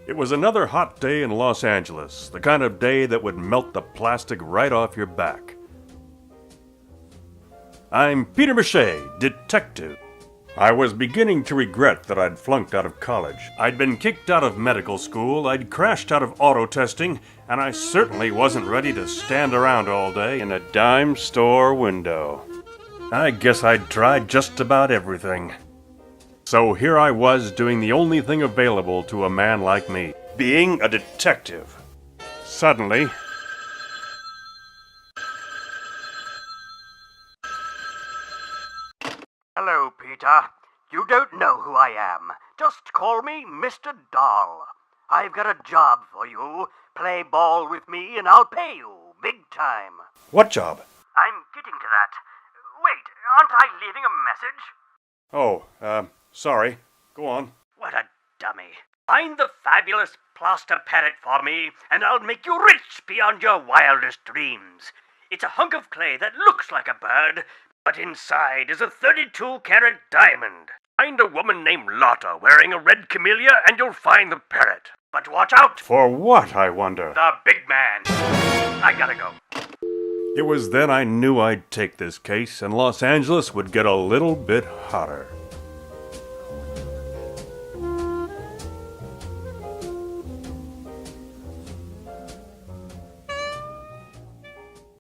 It was another hot day in Los Angeles, the kind of day that would melt the plastic right off your back. I'm Peter Mache, detective. I was beginning to regret that I'd flunked out of college. I'd been kicked out of medical school, I'd crashed out of auto testing, and I certainly wasn't ready to stand around all day in a dime store window. I guess I'd tried just about everything. So here I was doing the only thing available to a man like me, being a detective. Suddenly, Hello, Peter. You don't know who I am. Just call me Mr. Doll. I've got a job for you. Play ball with me and I'll pay you big time. what job? I'm getting to that. Wait, aren't I leaving a message? Oh, sorry. Go on. What a dummy. Find the fabulous Plaster Parrot for me, and I'll make you rich beyond your wildest dreams. It's a hunk of clay that looks like a bird, but inside is a 32-carat diamond. Find a woman named Lotta wearing a red camellia, and you'll find the parrot. But watch out! For what, I wonder? The big man. I gotta go. It was then I knew I'd take this case, and Los Angeles would get a little bit hotter.